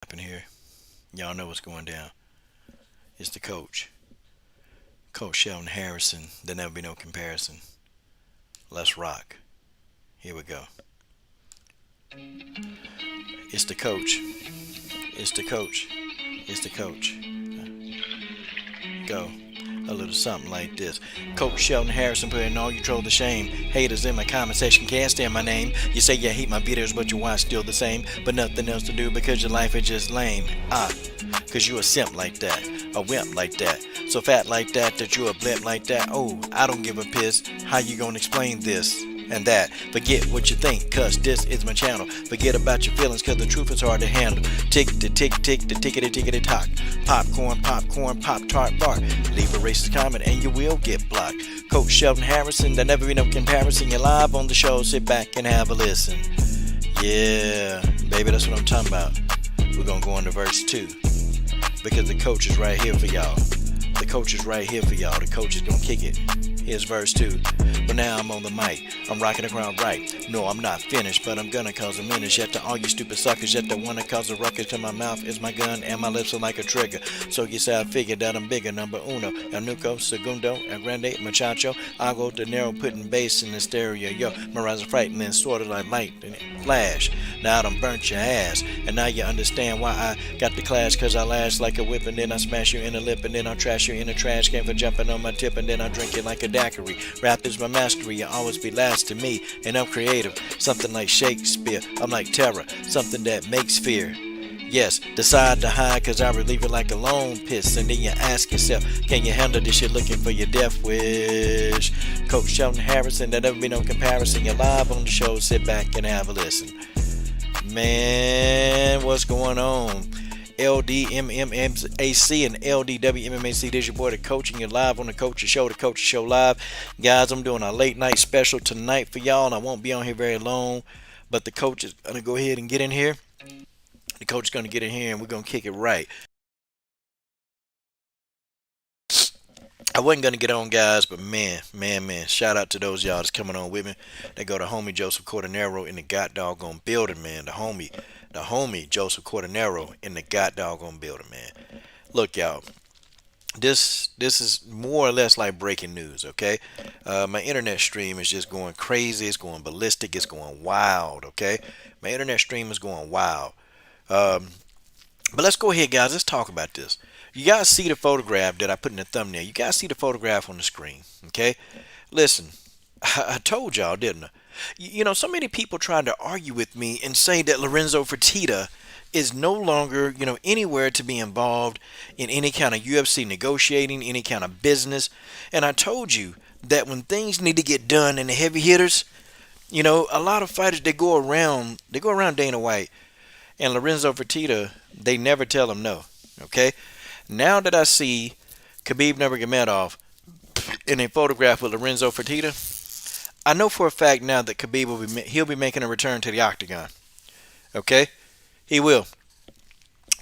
Happen here. Y'all know what's going down. It's the coach. Coach Sheldon Harrison. There never be no comparison. Let's rock. Here we go. It's the coach. It's the coach. It's the coach. Go. A little something like this. Coach Sheldon Harrison putting all you troll to shame. Haters in my comment section can't stand my name. You say you hate my videos, but your wife's still the same. But nothing else to do because your life is just lame. Cause you a simp like that. A wimp like that. So fat like that you a blimp like that. Oh, I don't give a piss. How you gonna explain this? And that. Forget what you think, cause this is my channel. Forget about your feelings, cause the truth is hard to handle. Tick the tick tick the tickety tickety tock. Popcorn, popcorn, pop tart bar. Leave a racist comment and you will get blocked. Coach Sheldon Harrison, there never be no comparison. You're live on the show, sit back and have a listen. Yeah, baby, that's what I'm talking about. We're gonna go into verse 2. Because the coach is right here for y'all. The coach is right here for y'all. The coach is gonna kick it. Here's verse 2. But now I'm on the mic. I'm rocking the crowd right. No, I'm not finished, but I'm gonna cause a menace. Yet to all you stupid suckers, yet to wanna cause a ruckus. To my mouth is my gun and my lips are like a trigger. So you say I figured that I'm bigger. Number uno, el nuco, segundo, el grande, muchacho. Hago dinero, putting bass in the stereo. Yo, my rise is frightening, sort of like light and flash. Now I done burnt your ass. And now you understand why I got the clash. Cause I lash like a whip and then I smash you in the lip. And then I'll trash you in the trash can for jumping on my tip. And then I'll drink you like a daiquiri. Rap is my mastery, you always be last to me. And I'm creative, something like Shakespeare. I'm like terror, something that makes fear. Yes, decide to hide cause I relieve it like a lone piss. And then you ask yourself, can you handle this shit looking for your death wish? Coach Sheldon Harrison, there never be no comparison. You're live on the show, sit back and have a listen. Man, what's going on? LDMMMAC and LDWMMAC. This your boy, the coach, and you're live on the Coach's Show, the Coach's Show Live. Guys, I'm doing a late night special tonight for y'all, and I won't be on here very long, but the coach is going to go ahead and get in here. The coach is going to get in here, and we're going to kick it right. I wasn't going to get on, guys, but man, shout out to those y'all that's coming on with me. They go to homie Joseph Cordenaro in the god doggone building, man. The homie Joseph Cordenaro in the god doggone building, man. Look, y'all, this is more or less like breaking news, okay? My internet stream is just going crazy. It's going ballistic. It's going wild, okay? My internet stream is going wild. Um, but let's go ahead, guys. Let's talk about this. You guys see the photograph that I put in the thumbnail. You guys see the photograph on the screen, okay? Listen, I told y'all, didn't I? You know, so many people trying to argue with me and say that Lorenzo Fertitta is no longer, anywhere to be involved in any kind of UFC negotiating, any kind of business. And I told you that when things need to get done in the heavy hitters, a lot of fighters they go around Dana White and Lorenzo Fertitta, they never tell him no. Okay? Now that I see Khabib Nurmagomedov in a photograph with Lorenzo Fertitta, I know for a fact now that Khabib he'll be making a return to the octagon. Okay? He will.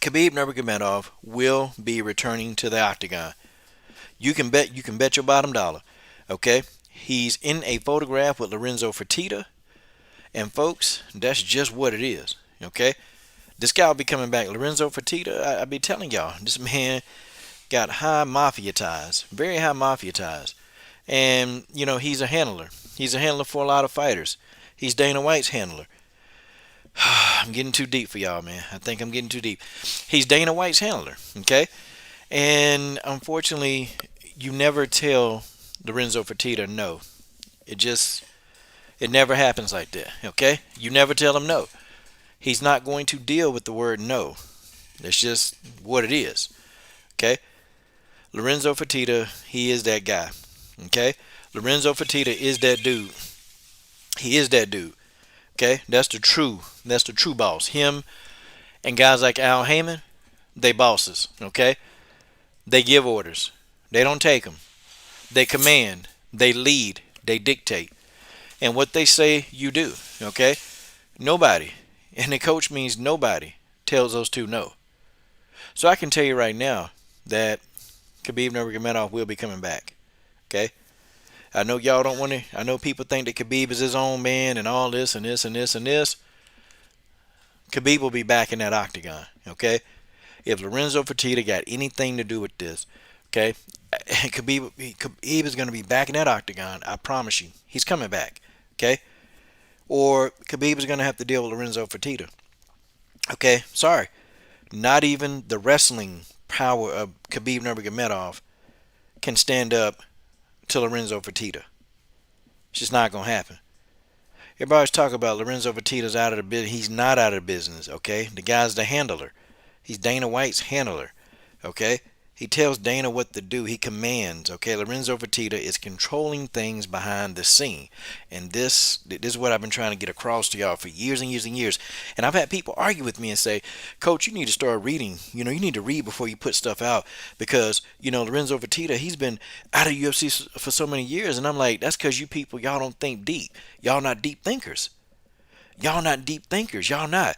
Khabib Nurmagomedov will be returning to the octagon. You can bet your bottom dollar. Okay? He's in a photograph with Lorenzo Fertitta, and folks, that's just what it is. Okay? This guy will be coming back. Lorenzo Fertitta, I be telling y'all, this man got high mafia ties, very high mafia ties. And, he's a handler. He's a handler for a lot of fighters. He's Dana White's handler. I'm getting too deep for y'all, man. I think I'm getting too deep. He's Dana White's handler, okay? And unfortunately, you never tell Lorenzo Fertitta no. It never happens like that, okay? You never tell him no. He's not going to deal with the word no. That's just what it is. Okay? Lorenzo Fertitta, he is that guy. Okay? Lorenzo Fertitta is that dude. He is that dude. Okay? That's the true boss. Him and guys like Al Heyman, they bosses. Okay? They give orders. They don't take them. They command. They lead. They dictate. And what they say, you do. Okay? Nobody. And the coach means nobody tells those two no. So I can tell you right now that Khabib Nurmagomedov will be coming back. Okay? I know y'all don't want to. I know people think that Khabib is his own man and all this and this and this and this. Khabib will be back in that octagon. Okay, if Lorenzo Fertitta got anything to do with this, okay, Khabib is going to be back in that octagon. I promise you, he's coming back. Okay, or Khabib is going to have to deal with Lorenzo Fertitta. Okay, sorry, not even the wrestling power of Khabib Nurmagomedov can stand up to Lorenzo Fertitta. It's just not going to happen. Everybody's talking about Lorenzo Fertitta's out of the business. He's not out of the business, okay? The guy's the handler. He's Dana White's handler, okay? He tells Dana what to do. He commands, okay? Lorenzo Fertitta is controlling things behind the scene. And this is what I've been trying to get across to y'all for years and years and years. And I've had people argue with me and say, Coach, you need to start reading. You know, you need to read before you put stuff out because, you know, Lorenzo Fertitta, he's been out of UFC for so many years. And I'm like, that's because you people, y'all don't think deep. Y'all not deep thinkers. Y'all not deep thinkers. Y'all not.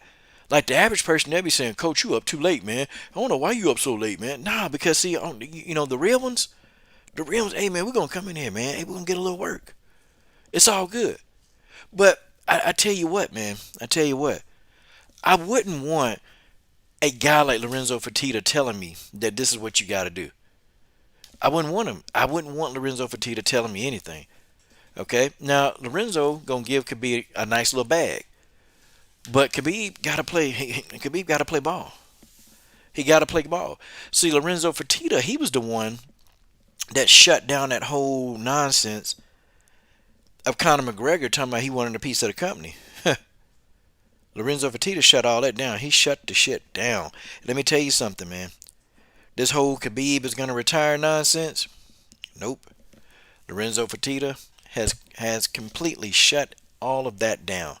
Like the average person, they'll be saying, Coach, you up too late, man. I don't know why you up so late, man. Nah, because see, you know, the real ones, hey, man, we're going to come in here, man. Hey, we're going to get a little work. It's all good. But I tell you what, man. I tell you what. I wouldn't want a guy like Lorenzo Fertitta telling me that this is what you got to do. I wouldn't want him. I wouldn't want Lorenzo Fertitta telling me anything. Okay? Now, Lorenzo going to give Khabib a nice little bag. But Khabib got to play. Khabib got to play ball. He got to play ball. See, Lorenzo Fertitta, he was the one that shut down that whole nonsense of Conor McGregor talking about he wanted a piece of the company. Lorenzo Fertitta shut all that down. He shut the shit down. Let me tell you something, man. This whole Khabib is going to retire nonsense. Nope. Lorenzo Fertitta has completely shut all of that down.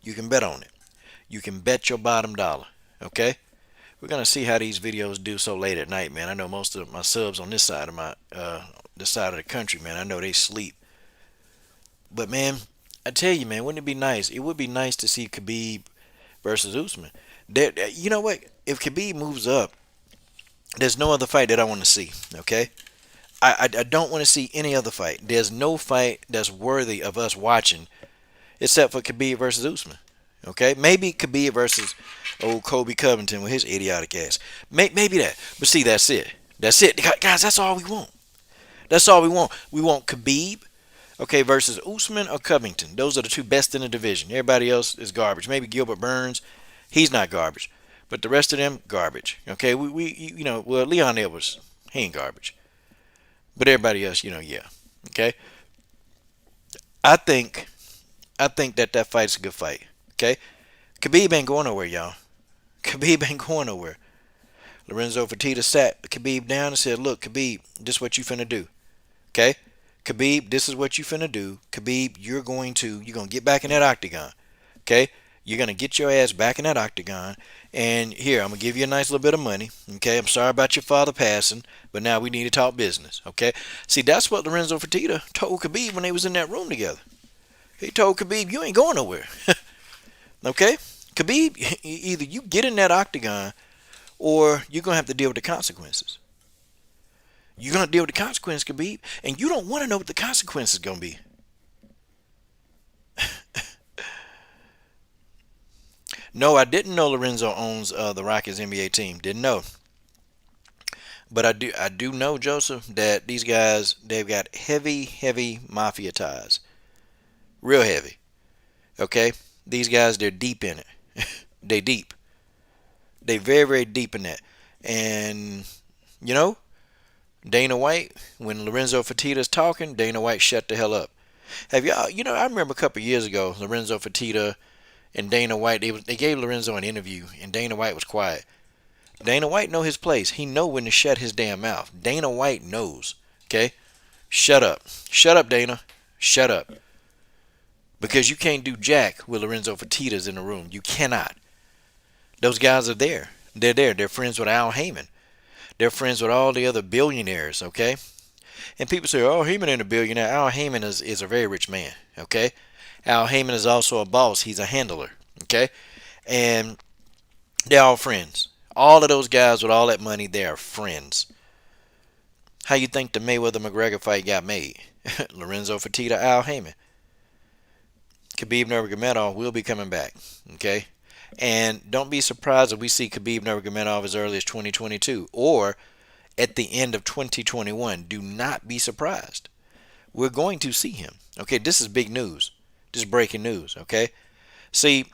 You can bet on it. You can bet your bottom dollar. Okay? We're gonna see how these videos do so late at night, man. I know most of my subs on this side of the country, man. I know they sleep. But man, I tell you, man, wouldn't it be nice? It would be nice to see Khabib versus Usman. You know what? If Khabib moves up, there's no other fight that I want to see. Okay? I don't want to see any other fight. There's no fight that's worthy of us watching except for Khabib versus Usman. Okay? Maybe Khabib versus old Kobe Covington with his idiotic ass. Maybe that. But see, that's it. That's it. Guys, that's all we want. That's all we want. We want Khabib, okay, versus Usman or Covington. Those are the two best in the division. Everybody else is garbage. Maybe Gilbert Burns. He's not garbage. But the rest of them, garbage. Okay? Well, Leon Edwards, he ain't garbage. But everybody else, yeah. Okay? I think that fight's a good fight. Okay? Khabib ain't going nowhere, y'all. Khabib ain't going nowhere. Lorenzo Fertitta sat Khabib down and said, look, Khabib, this is what you finna do. Okay? Khabib, this is what you finna do. Khabib, you're going to get back in that octagon. Okay? You're going to get your ass back in that octagon. And here, I'm going to give you a nice little bit of money. Okay? I'm sorry about your father passing, but now we need to talk business. Okay? See, that's what Lorenzo Fertitta told Khabib when they was in that room together. He told Khabib, you ain't going nowhere. Okay? Khabib, either you get in that octagon or you're going to have to deal with the consequences. You're going to deal with the consequences, Khabib, and you don't want to know what the consequences are going to be. No, I didn't know Lorenzo owns the Rockets NBA team. Didn't know. But I do know, Joseph, that these guys, they've got heavy, heavy mafia ties. Real heavy. Okay? These guys, they're deep in it. They deep. They very, very deep in that. And, Dana White, when Lorenzo Fertitta's talking, Dana White shut the hell up. Have y'all, I remember a couple of years ago, Lorenzo Fertitta and Dana White, they gave Lorenzo an interview, and Dana White was quiet. Dana White know his place. He know when to shut his damn mouth. Dana White knows. Okay? Shut up. Shut up, Dana. Shut up. Because you can't do jack with Lorenzo Fertitta's in the room. You cannot. Those guys are there. They're there. They're friends with Al Heyman. They're friends with all the other billionaires, okay? And people say, oh, Heyman ain't a billionaire. Al Heyman is a very rich man, okay? Al Heyman is also a boss. He's a handler, okay? And they're all friends. All of those guys with all that money, they are friends. How you think the Mayweather-McGregor fight got made? Lorenzo Fertitta, Al Heyman. Khabib Nurmagomedov will be coming back, okay? And don't be surprised if we see Khabib Nurmagomedov as early as 2022 or at the end of 2021. Do not be surprised. We're going to see him. Okay, this is big news. This is breaking news. Okay, see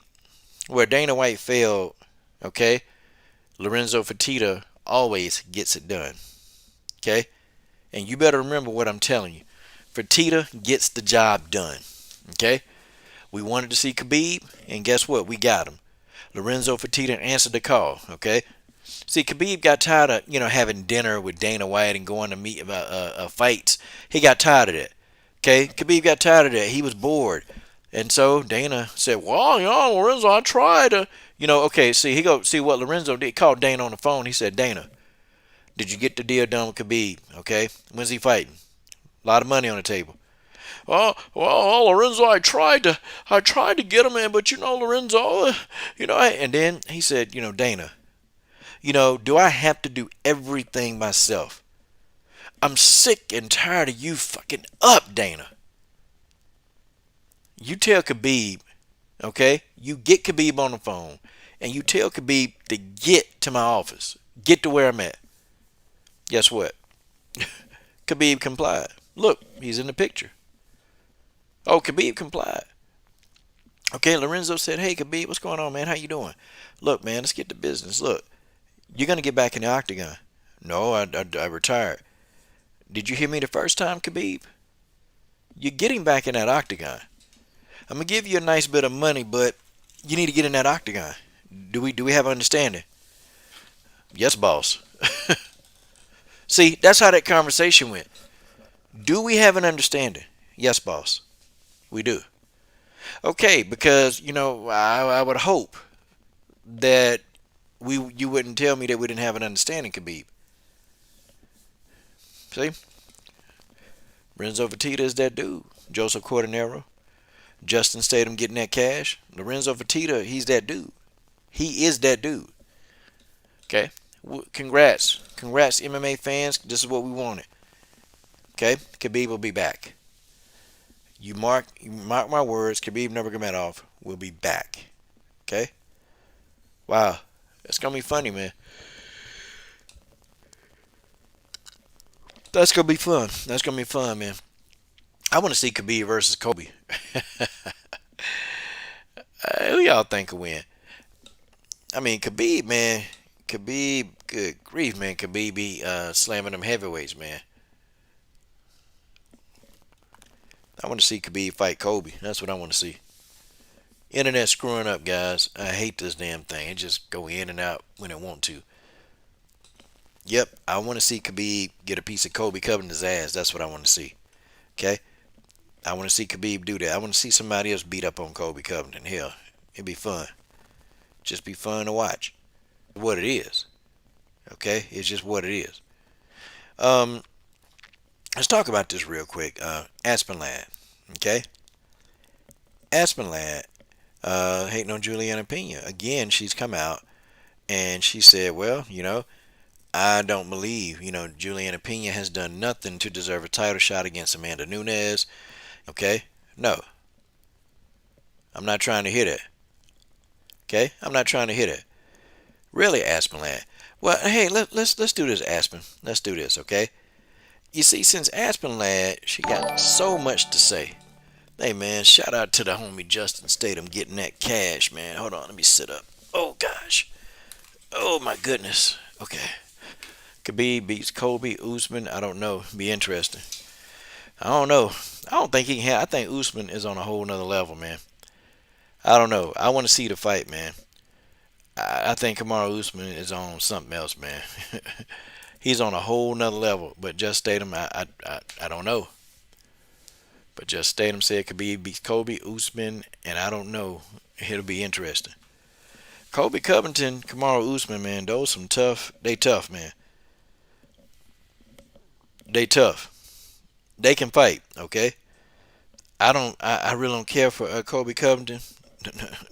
where Dana White failed. Okay, Lorenzo Fertitta always gets it done. Okay, and you better remember what I'm telling you. Fertitta gets the job done. Okay, we wanted to see Khabib, and guess what? We got him. Lorenzo Fertitta answered the call. Okay, see, Khabib got tired of having dinner with Dana White and going to meet fights. He got tired of that. Okay, Khabib got tired of that. He was bored, and so Dana said, "Well, Lorenzo, I tried to, Okay, see, see what Lorenzo did. He called Dana on the phone. He said, Dana, did you get the deal done with Khabib? Okay, when's he fighting? A lot of money on the table. Well, Lorenzo, I tried to get him in, but Lorenzo, and then he said, Dana, do I have to do everything myself? I'm sick and tired of you fucking up, Dana. You tell Khabib, okay? You get Khabib on the phone, and you tell Khabib to get to my office, get to where I'm at. Guess what? Khabib complied. Look, he's in the picture. Oh, Khabib complied. Okay, Lorenzo said, "Hey, Khabib, what's going on, man? How you doing? Look, man, let's get to business. Look, you're gonna get back in the octagon." No, I retired. Did you hear me the first time, Khabib? You're getting back in that octagon. I'm gonna give you a nice bit of money, but you need to get in that octagon. Do we have understanding? Yes, boss. See, that's how that conversation went. Do we have an understanding? Yes, boss. We do. Okay, because I would hope that you wouldn't tell me that we didn't have an understanding, Khabib. See, Renzo Fertitta is that dude. Joseph Cordenero, Justin Statham getting that cash. Lorenzo Fertitta, he's that dude. He is that dude. Okay, congrats, MMA fans. This is what we wanted. Okay, Khabib will be back. You mark my words. Khabib Nurmagomedov will be back. Okay. Wow, that's gonna be funny, man. That's gonna be fun. That's gonna be fun, man. I want to see Khabib versus Kobe. Who y'all think will win? I mean, Khabib, man. Khabib, good grief, man. Khabib be slamming them heavyweights, man. I want to see Khabib fight Kobe. That's what I want to see. Internet screwing up, guys. I hate this damn thing. It just go in and out when it want to. Yep, I want to see Khabib get a piece of Kobe Covington's ass. That's what I want to see. Okay? I want to see Khabib do that. I want to see somebody else beat up on Kobe Covington. Hell, it'd be fun. Just be fun to watch. What it is. Okay? It's just what it is. Um, let's talk about this real quick. Aspen Lad. Okay? Aspen Lad hating on Julianna Pena. Again, she's come out and she said, well, I don't believe, Julianna Pena has done nothing to deserve a title shot against Amanda Nunes. Okay? No. I'm not trying to hit it. Okay? I'm not trying to hit it. Really, Aspen Lad? Well, hey, let's do this, Aspen. Let's do this, okay? You see, since Aspen Lad, she got so much to say. Hey, man, shout out to the homie Justin Statham getting that cash, man. Hold on, let me sit up. Oh, gosh. Oh, my goodness. Okay. Khabib beats Kobe, Usman. I don't know. Be interesting. I don't know. I don't think he can have. I think Usman is on a whole nother level, man. I don't know. I want to see the fight, man. I think Kamaru Usman is on something else, man. He's on a whole nother level. But just Statham, I don't know. But just Statham said Khabib beats Kobe, Usman, and I don't know. It'll be interesting. Kobe Covington, Kamaru Usman, man, those some tough. They tough, man. They tough. They can fight, okay? I really don't care for Kobe Covington.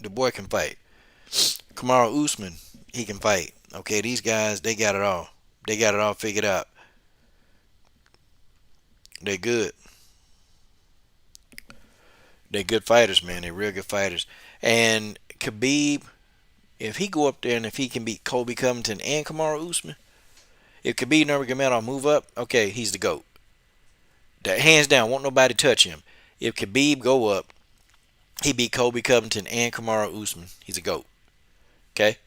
The boy can fight. Kamaru Usman, he can fight. Okay, these guys, they got it all. They got it all figured out. They good. They good fighters, man. They real good fighters. And Khabib, If he go up there and if he can beat Colby Covington and Kamaru Usman, if Khabib Nurmagomedov move up, okay, he's the GOAT. That hands down, won't nobody touch him. If Khabib go up, he beat Colby Covington and Kamaru Usman, he's a GOAT. Okay?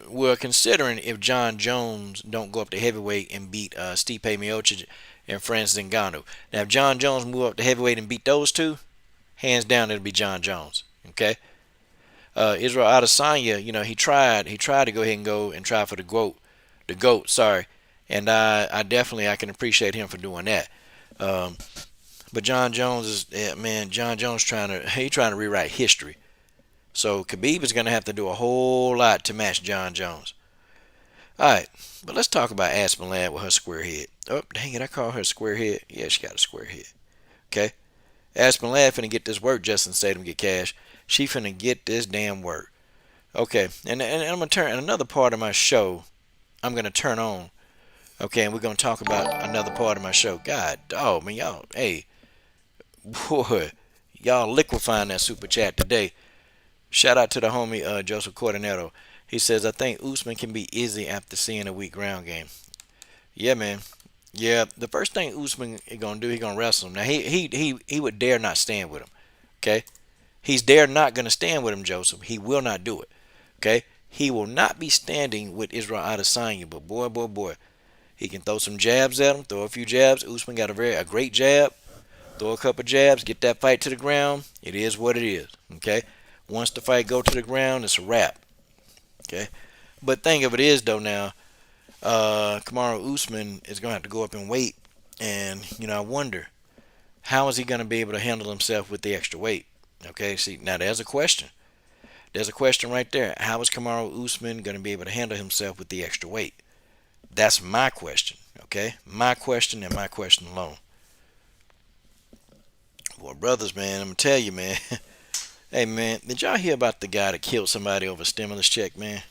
Well, considering if John Jones don't go up to heavyweight and beat Stipe Miocic and Francis Ngannou. Now, if John Jones move up to heavyweight and beat those two, hands down it'll be John Jones. Okay? Israel Adesanya, he tried to go ahead and go and try for the GOAT, sorry, and I definitely I can appreciate him for doing that. Um, but John Jones is, yeah, man, John Jones trying to rewrite history. So Khabib is gonna have to do a whole lot to match John Jones. All right, but let's talk about Aspen Ladd with her square head. Oh, dang it, I call her a square head. Yeah, she got a square head. Okay, Aspen Ladd finna get this work. Justin Statham get cash. She finna get this damn work. Okay, and I'm gonna turn another part of my show. I'm gonna turn on. Okay, and we're gonna talk about another part of my show. God, dog, man, y'all, hey, boy, y'all liquefying that super chat today. Shout out to the homie Joseph Cordonero. He says, I think Usman can be Izzy after seeing a weak ground game. Yeah, man. Yeah, the first thing Usman is gonna do, he gonna wrestle him. Now he would dare not stand with him. Okay, he's dare not gonna stand with him, Joseph. He will not do it. Okay, he will not be standing with Israel Adesanya. But boy, boy, boy, he can throw some jabs at him. Throw a few jabs. Usman got a great jab. Throw a couple jabs. Get that fight to the ground. It is what it is. Okay. Once the fight go to the ground, it's a wrap. Okay. But thing of it is though now, Kamaru Usman is gonna have to go up in weight, and I wonder how is he gonna be able to handle himself with the extra weight. Okay. See, now there's a question. There's a question right there. How is Kamaru Usman gonna be able to handle himself with the extra weight? That's my question. Okay. My question and my question alone. Well, brothers, man, I'm gonna tell you, man. Hey, man, did y'all hear about the guy that killed somebody over a stimulus check, man?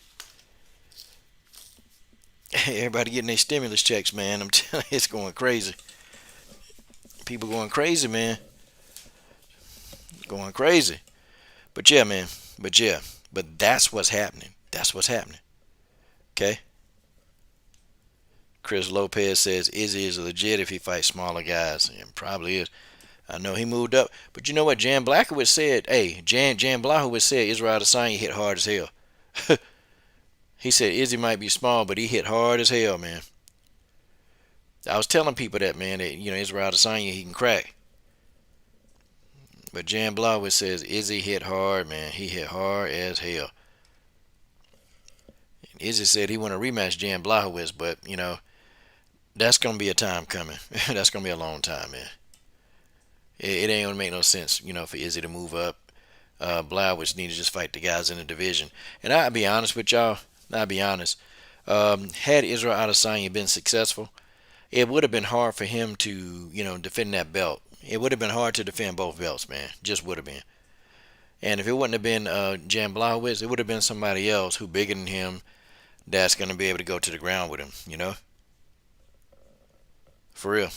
Everybody getting their stimulus checks, man. I'm telling you, it's going crazy. People going crazy, man. Going crazy. But yeah, man. But yeah. But that's what's happening. That's what's happening. Okay? Chris Lopez says Izzy is legit if he fights smaller guys. And probably is. I know he moved up. But you know what? Jan Blachowicz said, hey, Jan Blachowicz said Israel Adesanya hit hard as hell. He said Izzy might be small, but he hit hard as hell, man. I was telling people that, man, that, Israel Adesanya, he can crack. But Jan Blachowicz says Izzy hit hard, man. He hit hard as hell. And Izzy said he want to rematch Jan Blachowicz, but, that's going to be a time coming. That's going to be a long time, man. It ain't gonna make no sense, for Izzy to move up. Blachowicz need to just fight the guys in the division. And I'll be honest with y'all. I'll be honest. Had Israel Adesanya been successful, it would have been hard for him to, defend that belt. It would have been hard to defend both belts, man. Just would have been. And if it wouldn't have been Jan Blachowicz, it would have been somebody else who bigger than him that's gonna be able to go to the ground with him. For real.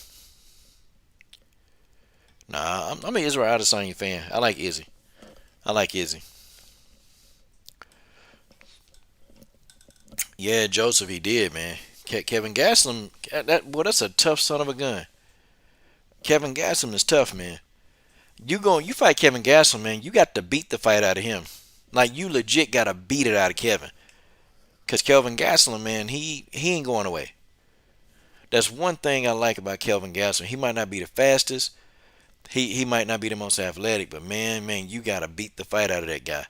Nah, I'm an Israel Adesanya fan. I like Izzy. I like Izzy. Yeah, Joseph, he did, man. Kevin Gastelum, that's a tough son of a gun. Kevin Gastelum is tough, man. You fight Kevin Gastelum, man. You got to beat the fight out of him. Like you legit got to beat it out of Kevin. Cause Kelvin Gastelum, man, he ain't going away. That's one thing I like about Kelvin Gastelum. He might not be the fastest. He might not be the most athletic, but man, you got to beat the fight out of that guy.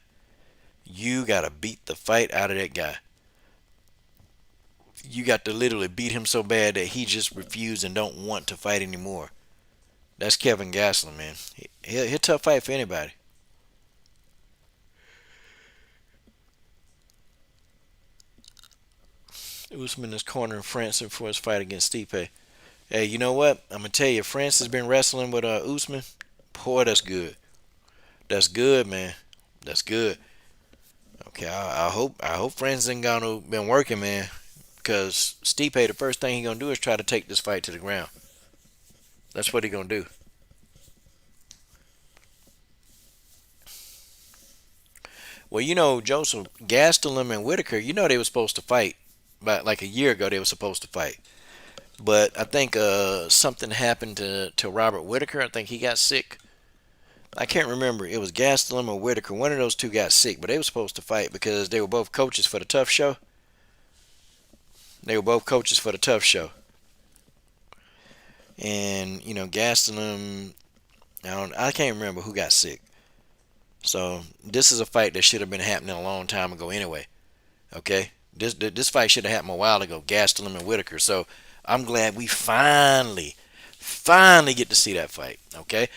You got to beat the fight out of that guy. You got to literally beat him so bad that he just refused and don't want to fight anymore. That's Kevin Gastelum, man. He'll tough fight for anybody. Usman is cornering Francis for his fight against Stipe. Hey, you know what? I'm gonna tell you, Francis has been wrestling with Usman. Boy, that's good. That's good, man. That's good. Okay, I hope Francis ain't gonna been working, man. Because Stipe, the first thing he gonna do is try to take this fight to the ground. That's what he gonna do. Well, Joseph Gastelum and Whitaker, they were supposed to fight, but like a year ago they were supposed to fight. But I think something happened to Robert Whitaker. I think he got sick. I can't remember. It was Gastelum or Whitaker. One of those two got sick, but they were supposed to fight because they were both coaches for the Tough Show. They were both coaches for the Tough Show. And Gastelum, I can't remember who got sick. So this is a fight that should have been happening a long time ago anyway. Okay, this fight should have happened a while ago. Gastelum and Whitaker. So I'm glad we finally get to see that fight. Okay,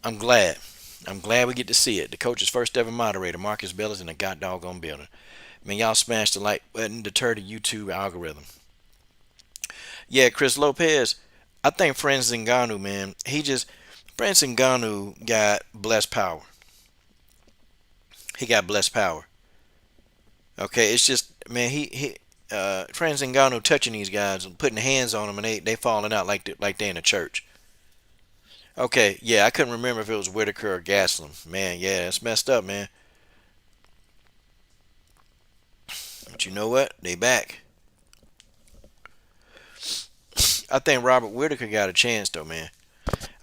I'm glad. I'm glad we get to see it. The coach's first ever moderator, Marcus Bellis, in the god doggone building. Man, y'all smash the like button, deter the YouTube algorithm. Yeah, Chris Lopez. I think Francis Ngannou, man, Francis Ngannou got blessed power. He got blessed power. Okay, it's just, man, Francis Ngannou touching these guys and putting hands on them, and they falling out like they in a church. Okay, yeah, I couldn't remember if it was Whitaker or Gaslam. Man, yeah, it's messed up, man. But you know what? They back. I think Robert Whitaker got a chance though, man.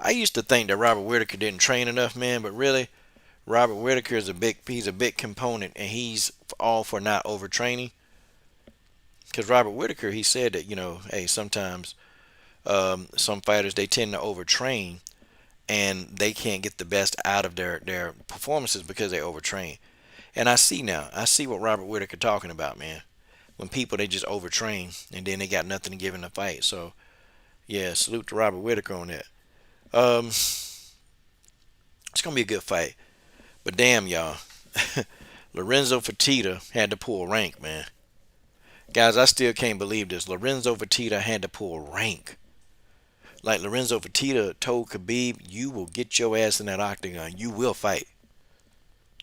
I used to think that Robert Whitaker didn't train enough, man, but really, Robert Whitaker he's a big component, and he's all for not overtraining. Because Robert Whitaker, he said that hey, sometimes some fighters they tend to overtrain, and they can't get the best out of their performances because they overtrain. And I see now, I see what Robert Whitaker talking about, man. When people they just overtrain and then they got nothing to give in the fight. So yeah, salute to Robert Whitaker on that. It's gonna be a good fight. But damn y'all, Lorenzo Fertitta had to pull rank, man. Guys, I still can't believe this. Lorenzo Fertitta had to pull rank. Like Lorenzo Fertitta told Khabib, you will get your ass in that octagon. You will fight.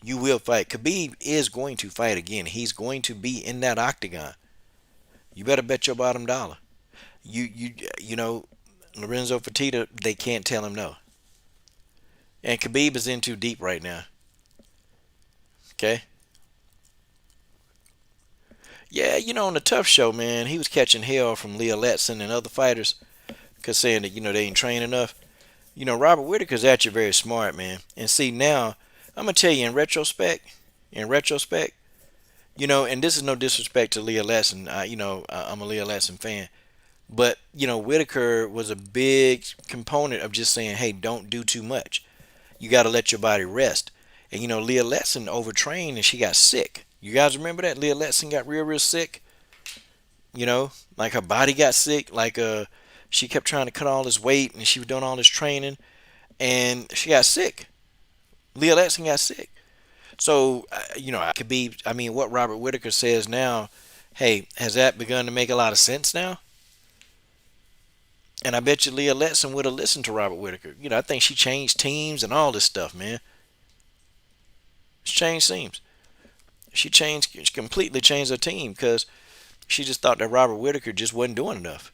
You will fight. Khabib is going to fight again. He's going to be in that octagon. You better bet your bottom dollar. You know, Lorenzo Fertitta, they can't tell him no. And Khabib is in too deep right now. Okay? Yeah, on the Tough Show, man, he was catching hell from Leah Letson and other fighters because saying that, they ain't trained enough. Robert Whitaker's actually very smart, man. And see, now, I'm going to tell you in retrospect, and this is no disrespect to Leah Letson. I'm a Leah Letson fan. But, Whitaker was a big component of just saying, hey, don't do too much. You got to let your body rest. And, Leah Letson overtrained and she got sick. You guys remember that? Leah Letson got real sick. Like her body got sick. Like she kept trying to cut all this weight and she was doing all this training. And she got sick. Leah Letson got sick. So, what Robert Whitaker says now, hey, has that begun to make a lot of sense now? And I bet you Leah Letson would have listened to Robert Whitaker. I think she changed teams and all this stuff, man. She changed teams. She completely changed her team because she just thought that Robert Whitaker just wasn't doing enough.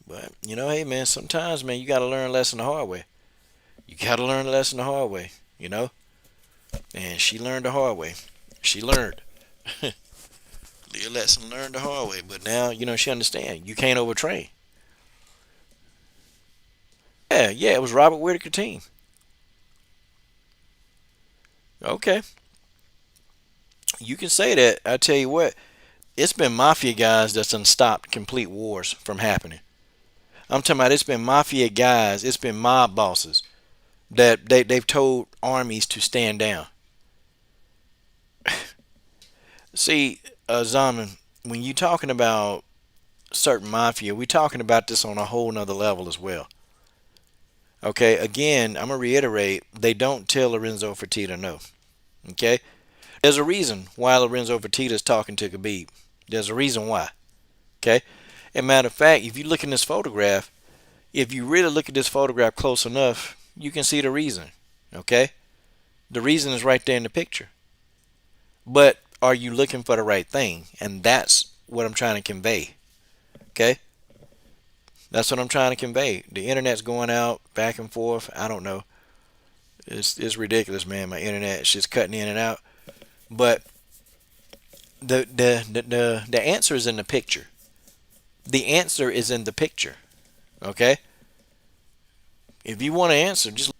But, hey, man, sometimes, man, you got to learn a lesson the hard way. You got to learn a lesson the hard way, And she learned the hard way. She learned. Leah Letson learned the hard way. But now, she understands. You can't overtrain. Yeah, it was Robert Whitaker team. Okay. You can say that. I tell you what, it's been mafia guys that's done stopped complete wars from happening. I'm talking about it's been mafia guys, it's been mob bosses that they've told armies to stand down. See, Zaman, when you talking about certain mafia, we talking about this on a whole nother level as well. Okay, again, I'm going to reiterate, they don't tell Lorenzo Fertitta no. Okay? There's a reason why Lorenzo Fertitta is talking to Khabib. There's a reason why. Okay? And matter of fact, if you look in this photograph, if you really look at this photograph close enough, you can see the reason. Okay? The reason is right there in the picture. But are you looking for the right thing? And that's what I'm trying to convey. Okay? That's what I'm trying to convey. The internet's going out back and forth. I don't know. It's ridiculous, man. My internet is just cutting in and out. But the answer is in the picture. The answer is in the picture. Okay? If you want to answer, just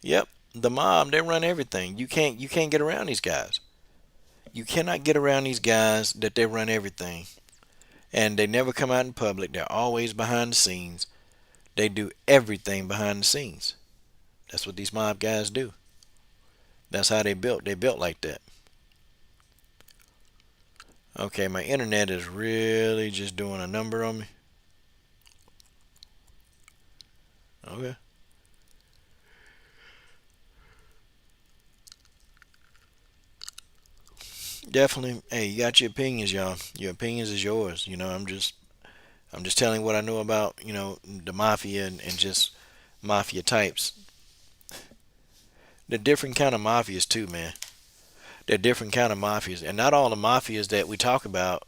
yep. The mob, they run everything. You can't get around these guys. You cannot get around these guys that they run everything. And they never come out in public. They're always behind the scenes. They do everything behind the scenes. That's what these mob guys do. That's how they built. They built like that. Okay, my internet is really just doing a number on me. Okay. Definitely. Hey, you got your opinions, y'all. Your opinions is yours. I'm just telling what I know about, the mafia and just mafia types. They're different kind of mafias too, man. They're different kind of mafias. And not all the mafias that we talk about,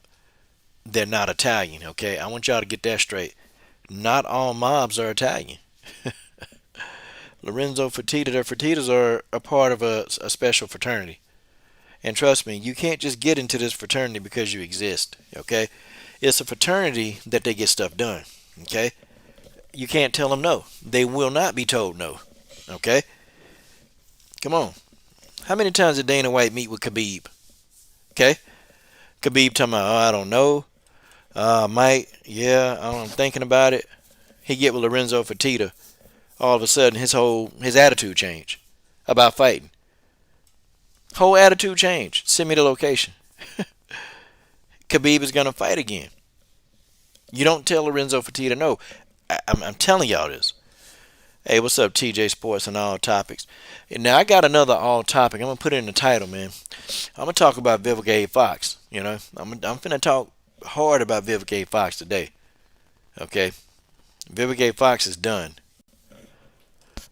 they're not Italian, okay? I want y'all to get that straight. Not all mobs are Italian. Lorenzo Fertitta, the Fertittas are a part of a special fraternity. And trust me, you can't just get into this fraternity because you exist, okay? It's a fraternity that they get stuff done, okay? You can't tell them no. They will not be told no, okay? Come on. How many times did Dana White meet with Khabib? Okay? Khabib talking about, oh, I don't know. Mike, yeah, I'm thinking about it. He get with Lorenzo Fertitta. All of a sudden, his attitude changed about fighting. Whole attitude changed. Send me the location. Khabib is gonna fight again. You don't tell Lorenzo Fertitta no. I'm telling y'all this. Hey, what's up, TJ Sports and All Topics? And now I got another all topic. I'm gonna put it in the title, man. I'm gonna talk about Vivica A. Fox. I'm finna talk hard about Vivica A. Fox today. Okay, Vivica A. Fox is done.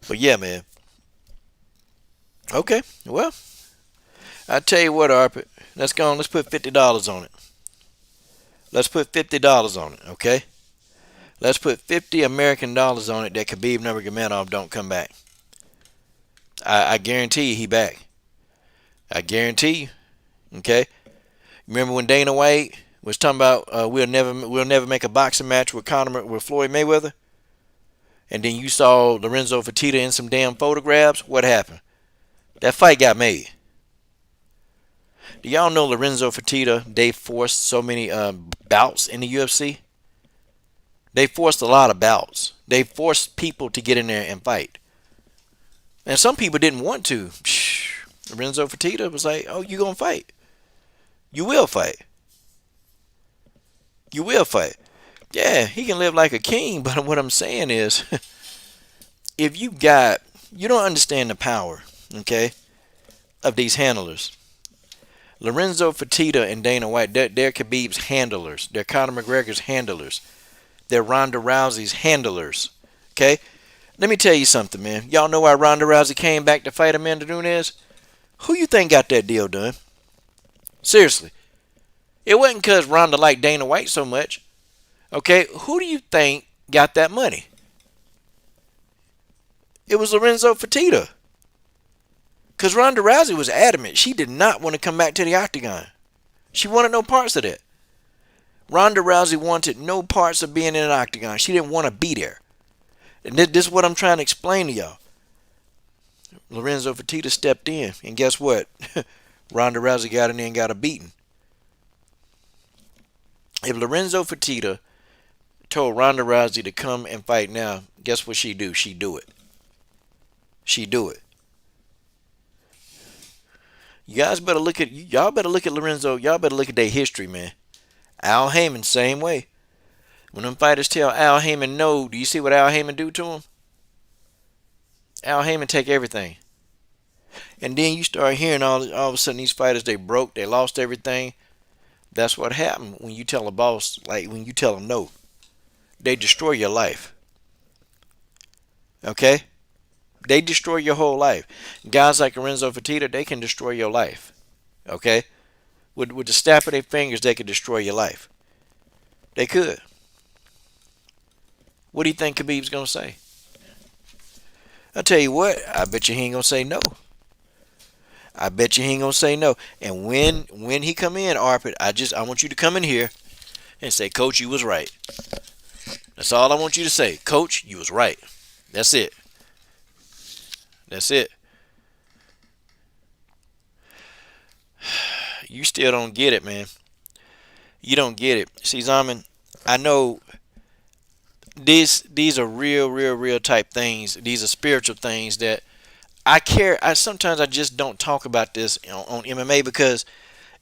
But yeah, man. Okay, well, I tell you what, Arpit. Let's go on. Let's put $50 on it. Let's put $50 on it. Okay. Let's put 50 American dollars on it that Khabib Nurmagomedov don't come back. I guarantee you he back. I guarantee you. Okay. Remember when Dana White was talking about we'll never make a boxing match with Floyd Mayweather, and then you saw Lorenzo Fertitta in some damn photographs. What happened? That fight got made. Do y'all know Lorenzo Fertitta? They forced so many bouts in the UFC. They forced a lot of bouts. They forced people to get in there and fight. And some people didn't want to. Lorenzo Fertitta was like, oh, you going to fight. You will fight. You will fight. Yeah, he can live like a king, but what I'm saying is, if you don't understand the power, okay, of these handlers. Lorenzo Fertitta and Dana White, they're Khabib's handlers. They're Conor McGregor's handlers. They're Ronda Rousey's handlers. Okay? Let me tell you something, man. Y'all know why Ronda Rousey came back to fight Amanda Nunes? Who you think got that deal done? Seriously. It wasn't because Ronda liked Dana White so much. Okay? Who do you think got that money? It was Lorenzo Fertitta. Because Ronda Rousey was adamant. She did not want to come back to the octagon. She wanted no parts of that. Ronda Rousey wanted no parts of being in an octagon. She didn't want to be there. And this is what I'm trying to explain to y'all. Lorenzo Fertitta stepped in, and guess what? Ronda Rousey got in there and got a beating. If Lorenzo Fertitta told Ronda Rousey to come and fight now, guess what she do? She do it. She do it. Y'all better look at Lorenzo. Y'all better look at their history, man. Al Heyman, same way. When them fighters tell Al Heyman no, do you see what Al Heyman do to him? Al Heyman take everything. And then you start hearing all of a sudden these fighters, they broke, they lost everything. That's what happened when you tell a boss, like when you tell them no. They destroy your life. Okay? They destroy your whole life. Guys like Lorenzo Fertitta, they can destroy your life. Okay? With the snap of their fingers, they could destroy your life. They could. What do you think Khabib's going to say? I tell you what, I bet you he ain't gonna say no. I bet you he ain't gonna say no. And when he come in, Arpit, I want you to come in here and say, Coach, you was right. That's all I want you to say. Coach, you was right. That's it. That's it. You still don't get it, man. You don't get it. See, Zaman, I know these are real type things. These are spiritual things that I care. I sometimes I just don't talk about this on MMA because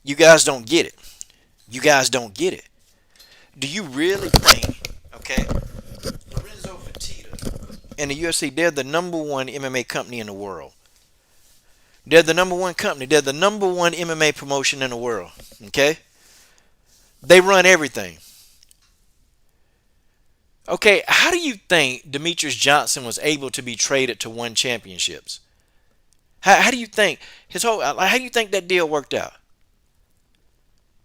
you guys don't get it. You guys don't get it. Do you really think? Okay, Lorenzo Fertitta and the UFC, they're the number one MMA company in the world. They're the number one company. They're the number one MMA promotion in the world. Okay, they run everything. Okay, how do you think Demetrius Johnson was able to be traded to one championships? How do you think his whole? How do you think that deal worked out?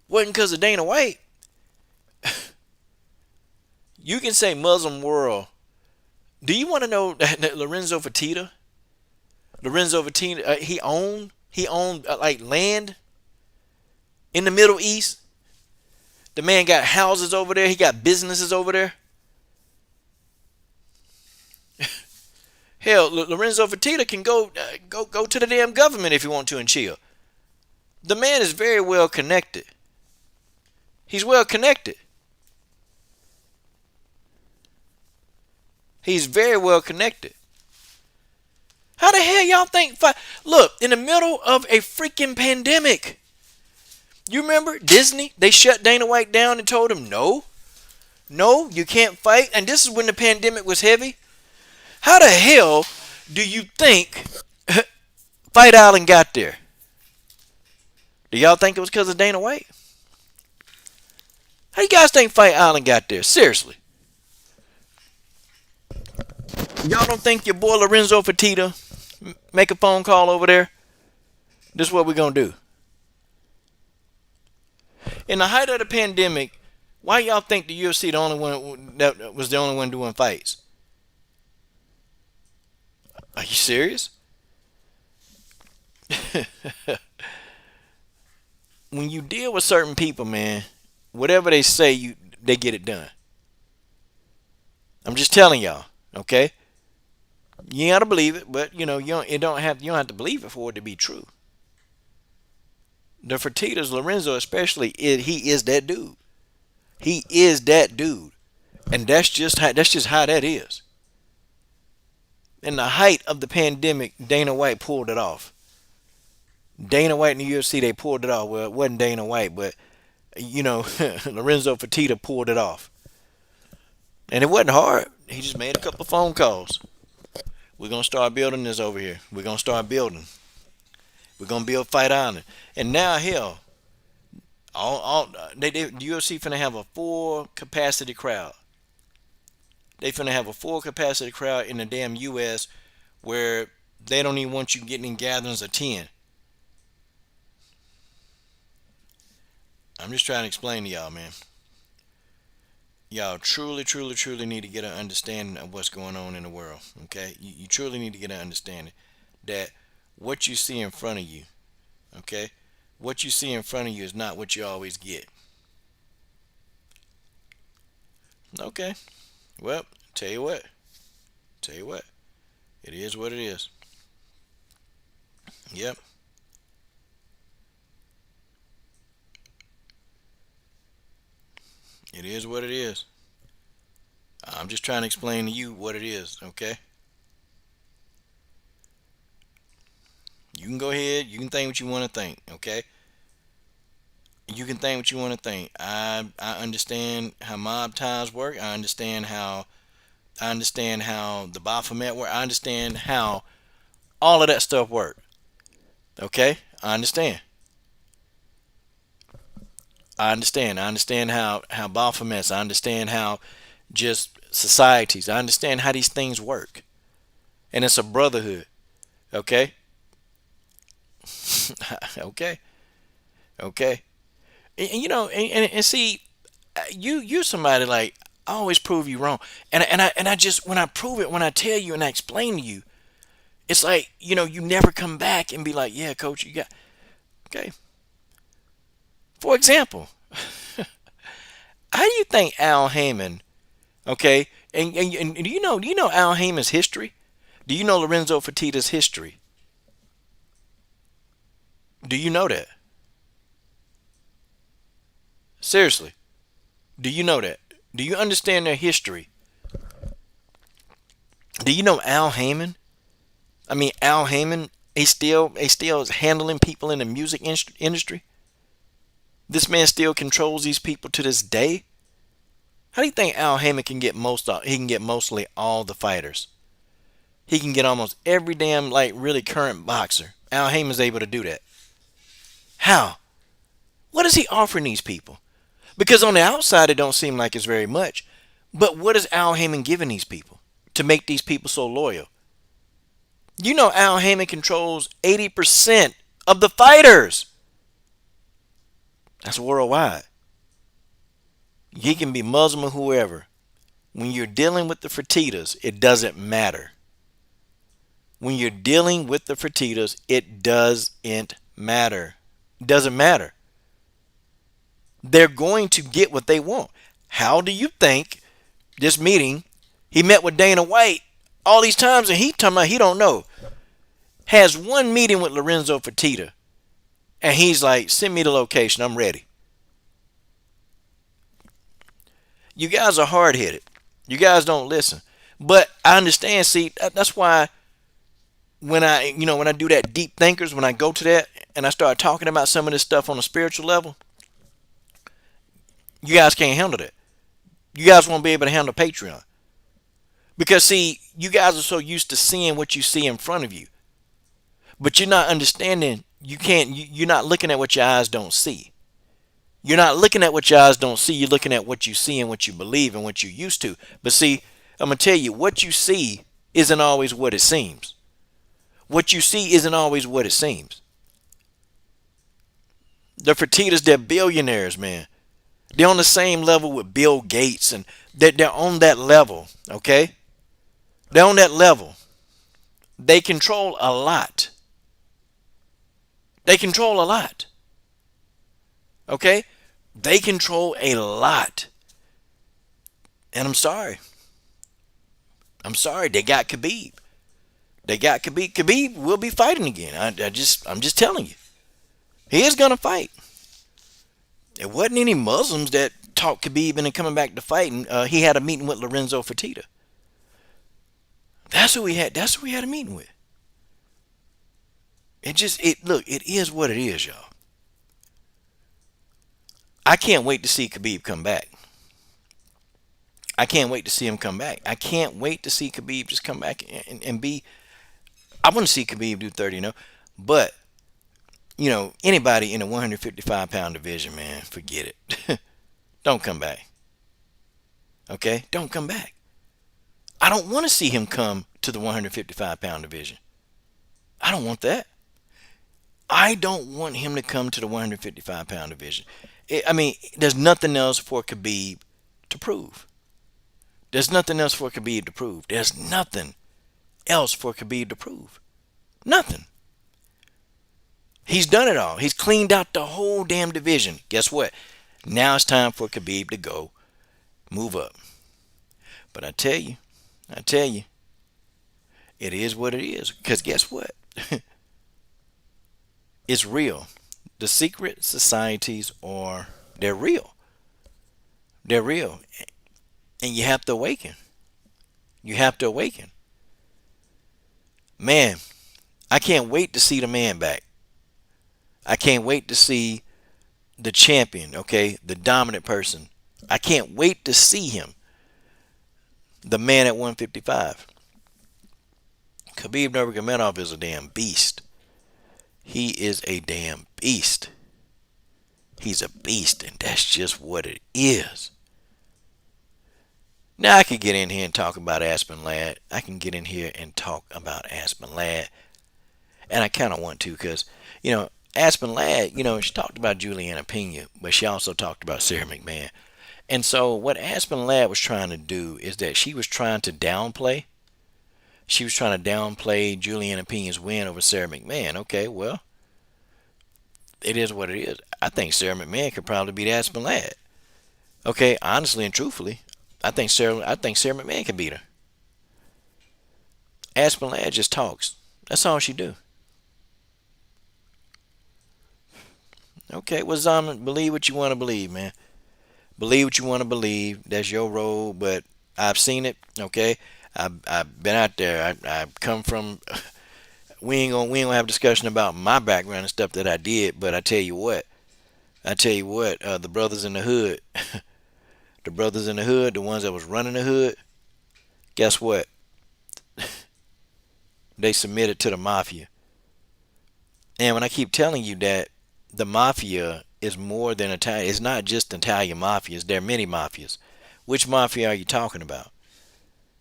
Wasn't because of Dana White. You can say Muslim world. Do you want to know that Lorenzo Fertitta? Lorenzo Fertitta, he owned like land in the Middle East. The man got houses over there. He got businesses over there. Hell, Lorenzo Fertitta can go to the damn government if you want to and chill. The man is very well connected. He's well connected. He's very well connected. How the hell y'all think? Look, in the middle of a freaking pandemic, you remember Disney? They shut Dana White down and told him, no, no, you can't fight. And this is when the pandemic was heavy. How the hell do you think Fight Island got there? Do y'all think it was because of Dana White? How do you guys think Fight Island got there? Seriously. Y'all don't think your boy Lorenzo Fertitta make a phone call over there? This is what we're going to do. In the height of the pandemic, why y'all think the UFC the only one that was the only one doing fights? Are you serious? When you deal with certain people, man, whatever they say, they get it done. I'm just telling y'all, okay? You gotta believe it, but you don't have to believe it for it to be true. The Fertittas, Lorenzo especially, he is that dude. He is that dude, and that's just how that is. In the height of the pandemic, Dana White pulled it off. Dana White and the UFC, they pulled it off. Well, it wasn't Dana White, but Lorenzo Fertitta pulled it off, and it wasn't hard. He just made a couple of phone calls. We're gonna start building this over here. We're gonna start building. We're gonna build Fight Island, and now hell, the UFC finna have a full capacity crowd. They finna have a full capacity crowd in the damn US, where they don't even want you getting in gatherings of 10. I'm just trying to explain to y'all, man. Y'all truly need to get an understanding of what's going on in the world. Okay, you truly need to get an understanding that what you see in front of you, okay, what you see in front of you is not what you always get. Okay, well, tell you what, it is what it is. Yep, it is what it is. I'm just trying to explain to you what it is, okay? You can go ahead, you can think what you want to think, okay? You can think what you want to think. I understand how mob ties work. I understand how the Baphomet work. I understand how all of that stuff work. Okay? I understand. I understand how Baphomets. I understand how just societies. I understand how these things work. And it's a brotherhood. Okay? Okay. Okay. And see, you're somebody I always prove you wrong. And I just when I prove it, when I tell you and I explain to you, It's like, you never come back and be like, yeah, coach, you got, okay. For example, how do you think Al Heyman, okay, and do you know Al Heyman's history? Do you know Lorenzo Fertitta's history? Do you know that? Seriously, do you know that? Do you understand their history? Do you know Al Heyman? I mean, Al Heyman, he still is handling people in the music industry. This man still controls these people to this day. How do you think Al Heyman can get he can get mostly all the fighters? He can get almost every damn like really current boxer. Al Heyman's able to do that. How? What is he offering these people? Because on the outside it don't seem like it's very much. But what is Al Heyman giving these people to make these people so loyal? You know Al Heyman controls 80% of the fighters. That's worldwide. He can be Muslim or whoever. When you're dealing with the Fertittas, it doesn't matter. When you're dealing with the Fertittas, it doesn't matter. It doesn't matter. They're going to get what they want. How do you think this meeting, he met with Dana White all these times and he talking about he don't know. Has one meeting with Lorenzo Fertitta and he's like, send me the location, I'm ready. You guys are hard headed. You guys don't listen. But I understand, see, that's why when I do that deep thinkers, when I go to that and I start talking about some of this stuff on a spiritual level, you guys can't handle that. You guys won't be able to handle Patreon. Because see, you guys are so used to seeing what you see in front of you. But you're not understanding, you're not looking at what your eyes don't see. You're not looking at what your eyes don't see, you're looking at what you see and what you believe and what you're used to. But see, I'm going to tell you, what you see isn't always what it seems. What you see isn't always what it seems. The Fertittas, they're billionaires, man. They're on the same level with Bill Gates, and they're on that level, okay? They're on that level. They control a lot. They control a lot. Okay? They control a lot. And I'm sorry. I'm sorry. They got Khabib. They got Khabib. Khabib will be fighting again. I'm just telling you. He is gonna fight. There wasn't any Muslims that talked Khabib into coming back to fighting. He had a meeting with Lorenzo Fertitta. That's who we had. That's who we had a meeting with. Look, it is what it is, y'all. I can't wait to see Khabib come back. I can't wait to see him come back. I can't wait to see Khabib just come back and be. I want to see Khabib do 30, but anybody in the 155-pound division, man, forget it. Don't come back. Okay, don't come back. I don't want to see him come to the 155-pound division. I don't want that. I don't want him to come to the 155-pound division. There's nothing else for Khabib to prove. There's nothing else for Khabib to prove. There's nothing else for Khabib to prove. Nothing. He's done it all. He's cleaned out the whole damn division. Guess what? Now it's time for Khabib to go move up. But I tell you, it is what it is. Because guess what? It's real. The secret societies they're real. They're real. And you have to awaken. You have to awaken. Man, I can't wait to see the man back. I can't wait to see the champion, okay? The dominant person. I can't wait to see him. The man at 155. Khabib Nurmagomedov is a damn beast. He is a damn beast. He's a beast, and that's just what it is. Now I could get in here and talk about Aspen Ladd. I can get in here and talk about Aspen Ladd. And I kind of want to because, Aspen Ladd, she talked about Julianna Pena, but she also talked about Sarah McMahon. And so what Aspen Ladd was trying to do is that she was trying to downplay She was trying to downplay Julianna Pena's win over Sarah McMahon. Okay, well, it is what it is. I think Sarah McMahon could probably beat Aspen Ladd. Okay, honestly and truthfully, I think Sarah McMahon can beat her. Aspen Ladd just talks. That's all she do. Okay, well, Zahman, believe what you want to believe, man. Believe what you want to believe. That's your role, but I've seen it. Okay, I've been out there. I come from. We ain't gonna have a discussion about my background and stuff that I did, but I tell you what. The brothers in the hood, the brothers in the hood, the ones that was running the hood. Guess what? They submitted to the mafia. And when I keep telling you that the mafia is more than Italian, it's not just Italian mafias. There are many mafias. Which mafia are you talking about?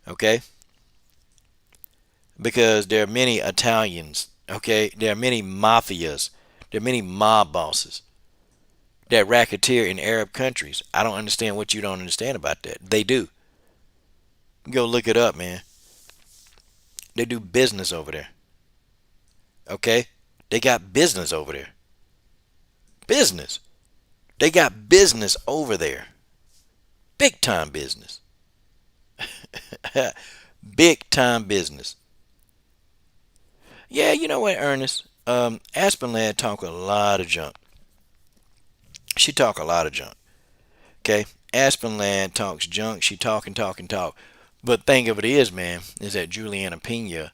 Okay, because there are many Italians. Okay, there are many mafias. There are many mob bosses that racketeer in Arab countries. I don't understand what you don't understand about that. They do. Go look it up, man. They do business over there. Okay, they got business over there. Business. They got business over there. Big time business. Big time business. Yeah, you know what, Ernest? Aspen Ladd talk a lot of junk. She talk a lot of junk. Okay, Aspen Ladd talks junk. She talk and talk and talk. But thing of it is, man, is that Juliana Pena,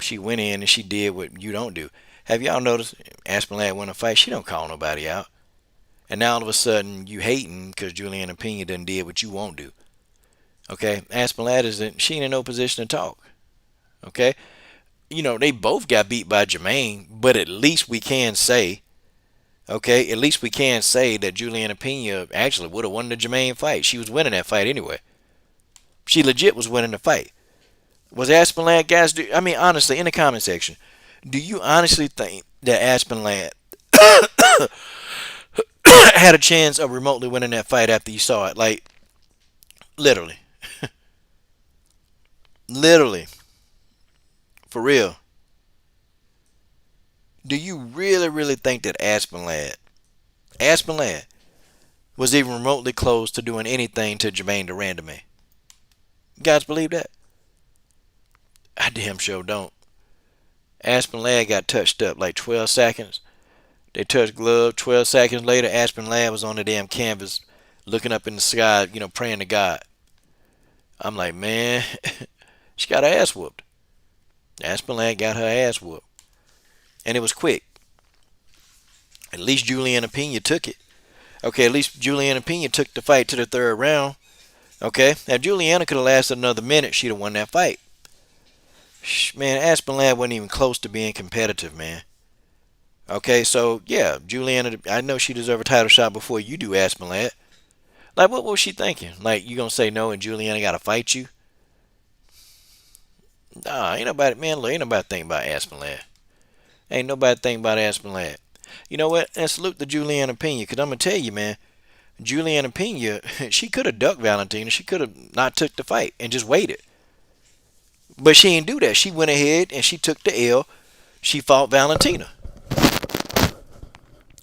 she went in and she did what you don't do. Have y'all noticed? Aspen Ladd won a fight. She don't call nobody out. And now all of a sudden you hating because Juliana Pena done did what you won't do. Okay, Aspen Ladd isn't. She ain't in no position to talk. Okay, they both got beat by Jermaine, but at least we can say, okay, at least we can say that Juliana Pena actually would have won the Jermaine fight. She was winning that fight anyway. She legit was winning the fight. Was Aspen Ladd, guys? I mean, honestly, in the comment section, do you honestly think that Aspen Ladd had a chance of remotely winning that fight after you saw it? Like, literally, literally, for real. Do you really, really think that Aspen Ladd, was even remotely close to doing anything to Jermaine Durandame? You guys believe that? I damn sure don't. Aspen Ladd got touched up like 12 seconds. They touched glove. 12 seconds later, Aspen Ladd was on the damn canvas looking up in the sky, praying to God. I'm like, man, she got her ass whooped. Aspen Ladd got her ass whooped. And it was quick. At least Juliana Pena took it. Okay, at least Juliana Pena took the fight to the third round. Okay, now Juliana could have lasted another minute. She'd have won that fight. Man, Aspen Ladd wasn't even close to being competitive, man. Okay, so yeah, Juliana, I know she deserved a title shot before you do, Aspen Ladd. Like, what was she thinking? Like, you gonna say no and Juliana gotta fight you? Nah, ain't nobody, man, look, ain't nobody thinking about Aspen Ladd. Ain't nobody thinking about Aspen Ladd. You know what? And salute to Juliana Pena, because I'm gonna tell you, man, Juliana Pena, she could have ducked Valentina. She could have not took the fight and just waited. But she didn't do that. She went ahead and she took the L. She fought Valentina.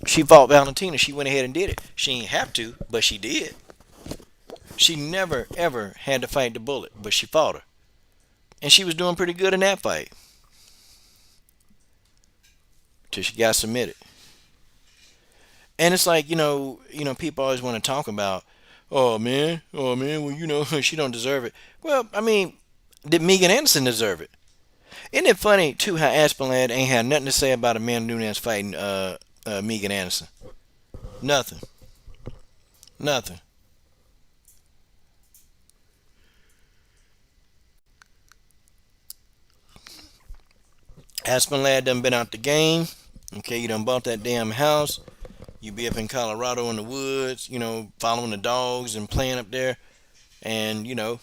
She fought Valentina. She went ahead and did it. She didn't have to, but she did. She never, ever had to fight the bullet, but she fought her. And she was doing pretty good in that fight. Till she got submitted. And it's like, people always want to talk about, well, she don't deserve it. Well, I mean, did Megan Anderson deserve it? Isn't it funny, too, how Aspen Ladd ain't had nothing to say about Amanda Nunes fighting Megan Anderson? Nothing. Nothing. Aspen Ladd done been out the game. Okay, you done bought that damn house. You be up in Colorado in the woods, following the dogs and playing up there. And, yeah,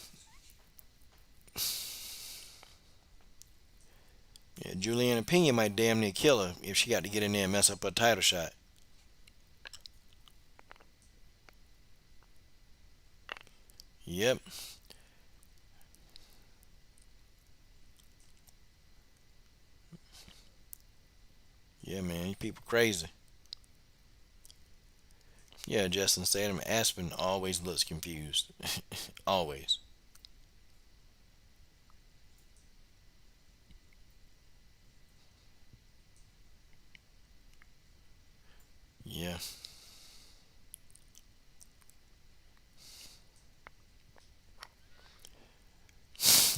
Juliana Pena might damn near kill her if she got to get in there and mess up her title shot. Yep. Yeah, man, you people crazy. Yeah, Justin Statham, Aspen always looks confused. Always. Yeah.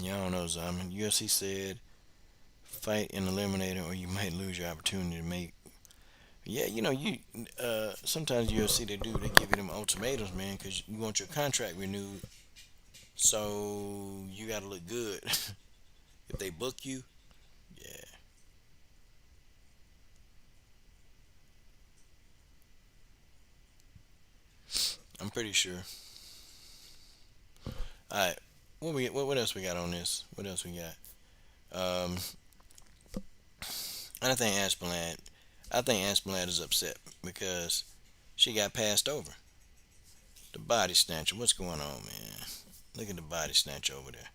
Yeah, I don't know, Zaman. UFC said fight in eliminator or you might lose your opportunity to make. Yeah, you sometimes UFC they give you them ultimatums, man, because you want your contract renewed, so you got to look good. If they book you, yeah, I'm pretty sure. All right, what else we got on this? What else we got? I think Aspinall, I think Aspinall is upset because she got passed over. The body snatcher, what's going on, man? Look at the body snatch over there.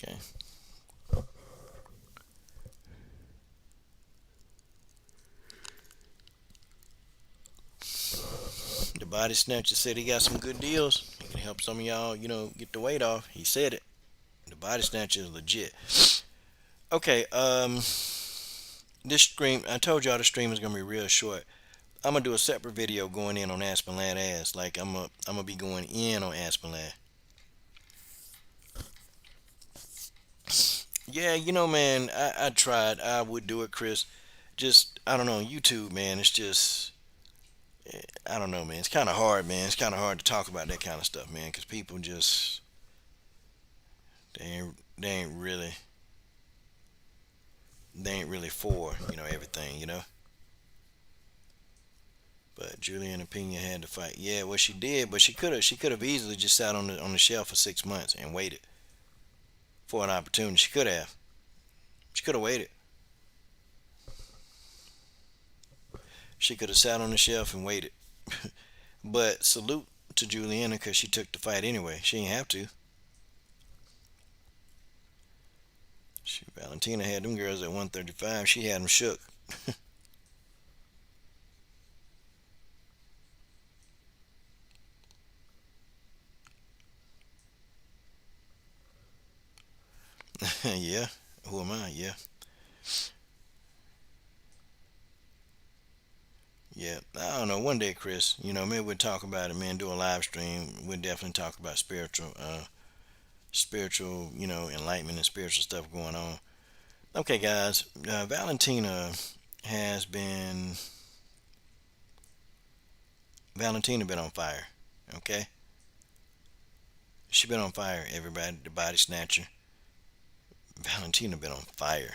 Okay, the body snatcher said he got some good deals. He can help some of y'all, get the weight off. He said it. The body snatcher is legit. Okay, this stream, I told y'all the stream is gonna be real short. I'm gonna do a separate video going in on Aspen Lad ass. Like I'm gonna be going in on Aspen Lad. Yeah, man, I tried. I would do it, Chris. Just I don't know, YouTube, man. It's just I don't know, man. It's kind of hard, man. It's kind of hard to talk about that kind of stuff, man, because people just they ain't really for everything, But Julianna Pena had to fight. Yeah, well she did, but she could have easily just sat on the shelf for 6 months and waited for an opportunity. She could have. She could have waited. She could have sat on the shelf and waited. But salute to Julianna because she took the fight anyway. She didn't have to. Valentina had them girls at 135. She had them shook. Yeah. Who am I? Yeah. Yeah. I don't know. One day, Chris, maybe we'll talk about it, man. Do a live stream. We'll definitely talk about spiritual, enlightenment and spiritual stuff going on. Okay, guys. Valentina has been Valentina been on fire. Okay, she been on fire. Everybody, the body snatcher. Valentina been on fire.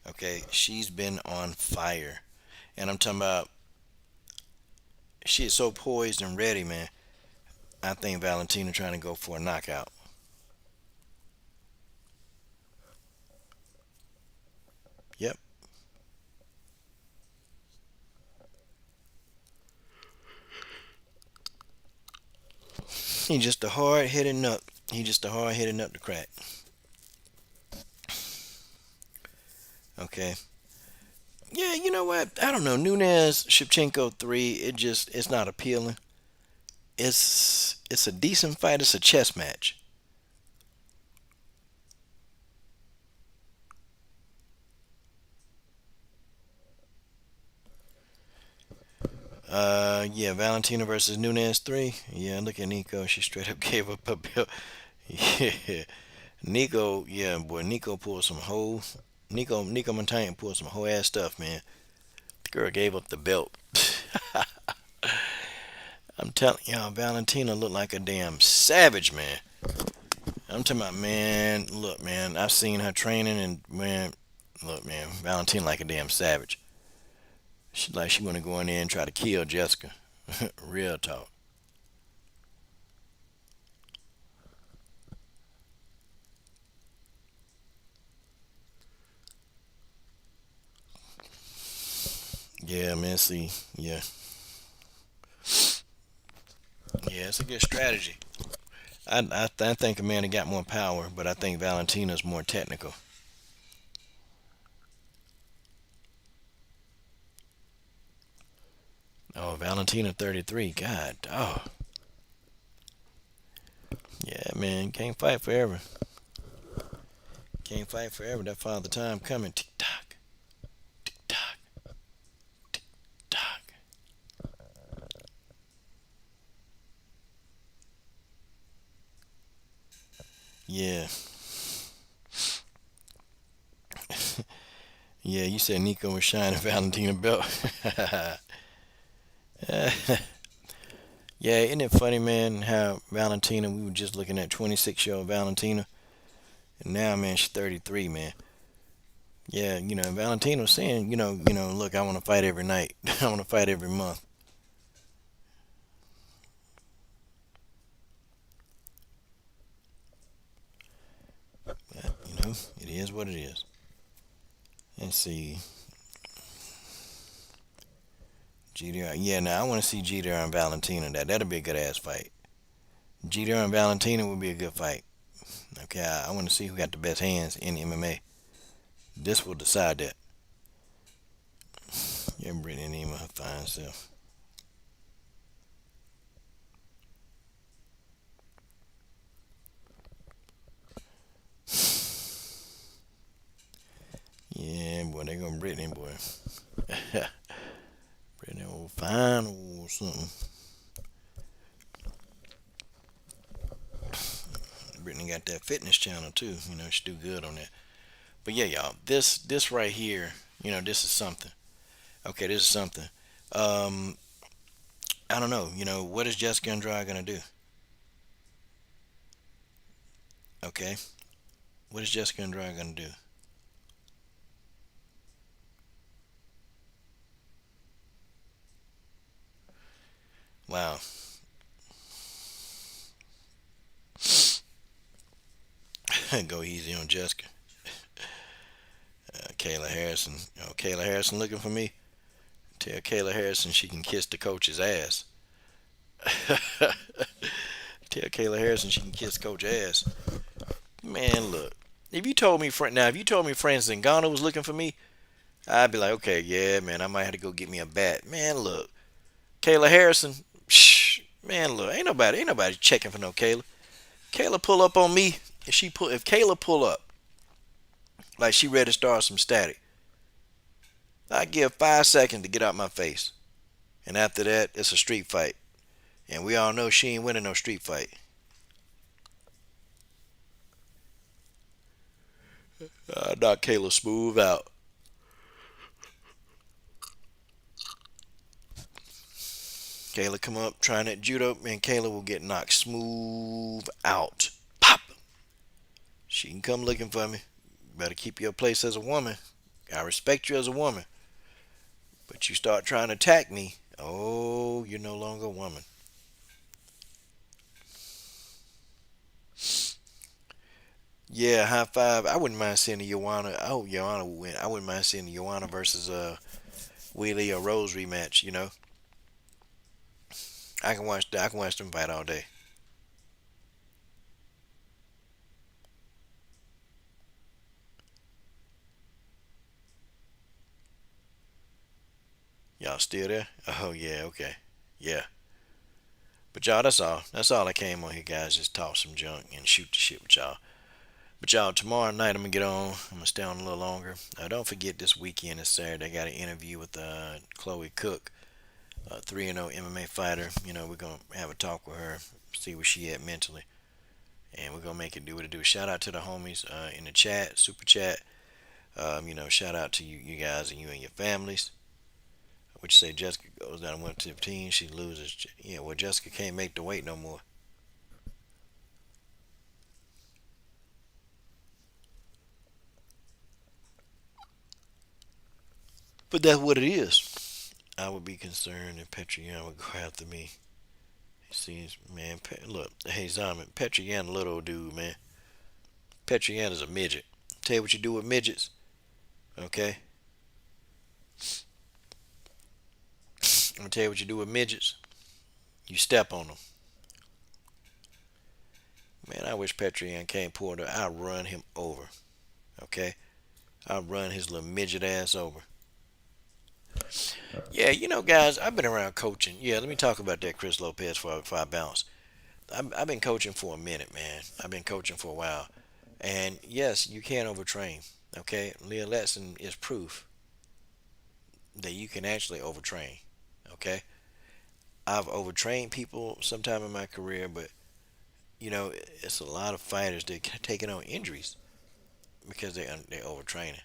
Okay, she's been on fire, and I'm talking about she is so poised and ready, man. I think Valentina trying to go for a knockout. Yep, he just a hard headed nut. He just a hard headed nut to crack. Okay. Yeah, you know what? I don't know. Nunez Shevchenko 3. It's not appealing. It's a decent fight. It's a chess match. Yeah, Valentina versus Nunez 3. Yeah, look at Nico. She straight up gave up a bill. Yeah, Nico. Yeah, boy, Nico pulled some whole. Nico Montaigne pulled some whole ass stuff, man. The girl gave up the belt. I'm telling y'all, Valentina looked like a damn savage, man. I'm talking about, man. Look, man. I've seen her training, and man, look, man. Valentina like a damn savage. She want to go in there and try to kill Jessica. Real talk. Yeah, man. See, yeah, yeah. It's a good strategy. I think Amanda got more power, but I think Valentina's more technical. Valentina 33. God, oh. Yeah, man, can't fight forever. Can't fight forever. That father time coming. Tick tock, tick tock, tick tock. Yeah, yeah. You said Nico was shining Valentina belt. Yeah, isn't it funny, man? How Valentina? We were just looking at 26-year-old Valentina, and now, man, she's 33, man. Yeah, Valentina was saying, look, I want to fight every night. I want to fight every month. But, it is what it is. Let's see. GDR. Yeah, now I want to see GDR and Valentina. That'll be a good ass fight. GDR and Valentina would be a good fight. Okay, I want to see who got the best hands in MMA. This will decide that. Yeah, Brittany Nima, her fine self. Yeah, boy, they gonna Brittany, boy. Brittany, old fine old something. Brittany got that fitness channel too. She do good on that. But yeah, y'all, this right here, this is something. Okay, this is something. Um, I don't know. What is Jessica Andrade gonna do? Okay, what is Jessica Andrade gonna do? Wow. Go easy on Jessica. Kayla Harrison. Kayla Harrison looking for me. Tell Kayla Harrison she can kiss the coach's ass. Tell Kayla Harrison she can kiss coach ass. Man, look. If you told me Francis Ngannou was looking for me, I'd be like, okay, yeah, man, I might have to go get me a bat. Man, look, Kayla Harrison, shh, man, look, ain't nobody checking for no Kayla. Kayla pull up on me. If Kayla pull up like she ready to start some static, I give 5 seconds to get out my face, and after that, it's a street fight. And we all know she ain't winning no street fight. Knock Kayla smooth out. Kayla come up trying that judo, and Kayla will get knocked smooth out. Pop. She can come looking for me. Better keep your place as a woman. I respect you as a woman. But you start trying to attack me, oh, you're no longer a woman. Yeah, high five. I wouldn't mind seeing the Joanna. I hope Joanna would win. I wouldn't mind seeing the Joanna versus Wheelie or Rose rematch. I can watch them fight all day. Y'all still there? Oh yeah, okay, yeah. But y'all, that's all. That's all I came on here, guys. Just talk some junk and shoot the shit with y'all. But y'all, tomorrow night I'm gonna get on. I'm gonna stay on a little longer. Don't forget this weekend is Saturday. I got an interview with Chloe Cook, 3-0 MMA fighter. We're gonna have a talk with her, see where she at mentally, and we're gonna make it do what it do. Shout out to the homies in the chat, super chat. Shout out to you guys and you and your families. What you say? Jessica goes down to 115. She loses. Yeah, well, Jessica can't make the weight no more. But that's what it is. I would be concerned if Petrian would go after me. He sees, man, look, hey, Zaman, Petrian, little dude, man. Petrian is a midget. Tell you what you do with midgets, okay? I'm gonna tell you what you do with midgets. You step on them. Man, I wish Petrian came Porter. I'd run him over, okay? I'd run his little midget ass over. Yeah, guys, I've been around coaching. Yeah, let me talk about that Chris Lopez for I bounce. I've been coaching for a minute, man. I've been coaching for a while. And yes, you can overtrain. Okay, Leah Letson is proof that you can actually overtrain. Okay, I've overtrained people sometime in my career, but it's a lot of fighters that taking on injuries because they're overtraining.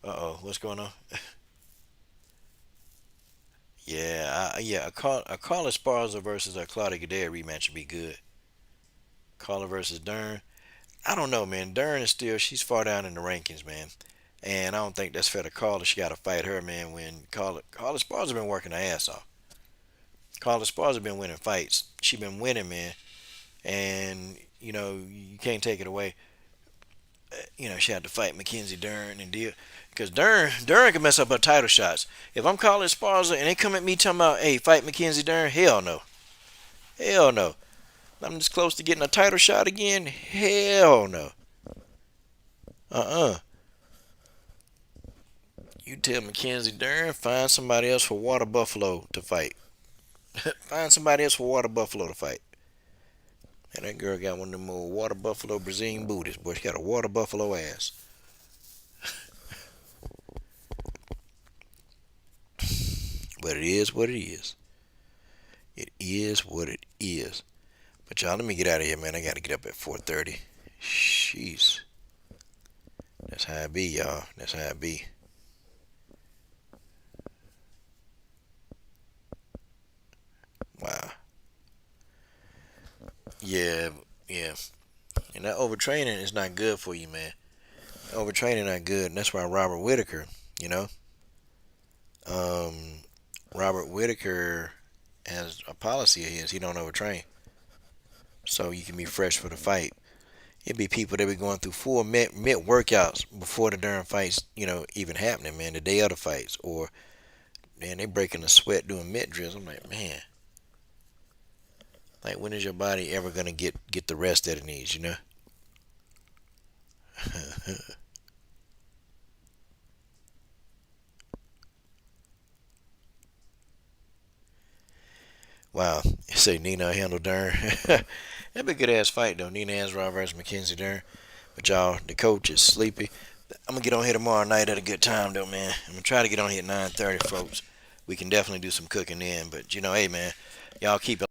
Uh oh, what's going on? Yeah, a Carla Esparza versus a Claudia Gadelha rematch would be good. Carla versus Dern. I don't know, man. Dern is she's far down in the rankings, man. And I don't think that's fair to Carla. She got to fight her, man. When Carla Esparza been working her ass off. Carla Esparza been winning fights. She been winning, man. And you can't take it away. She had to fight Mackenzie Dern and deal because Dern can mess up her title shots. If I'm calling Sparza and they come at me talking about, hey, fight Mackenzie Dern, hell no, hell no. I'm this close to getting a title shot again, hell no. Uh-uh. You tell Mackenzie Dern find somebody else for Water Buffalo to fight. Find somebody else for Water Buffalo to fight. And that girl got one of them old Water Buffalo Brazilian booties. Boy, she got a Water Buffalo ass. But it is what it is. It is what it is. But y'all, let me get out of here, man. I got to get up at 4:30. Jeez. That's how it be, y'all. That's how it be. Wow. Yeah, yeah. And that overtraining is not good for you, man. Overtraining not good. And that's why Robert Whitaker, you know, um, Robert Whitaker has a policy of his. He don't overtrain. So you can be fresh for the fight. It'd be people that be going through full mid workouts before the darn fights, even happening, man. The day of the fights, or man, they breaking the sweat doing mid drills. I'm like, man, like when is your body ever gonna get the rest that it needs, you know? Wow, you say Nina handle Dern. That'd be a good ass fight though. Nina Ansraw versus Mackenzie Dern. But y'all, the coach is sleepy. I'm gonna get on here tomorrow night at a good time though, man. I'm gonna try to get on here at 9:30, folks. We can definitely do some cooking then. But hey, man, y'all keep it.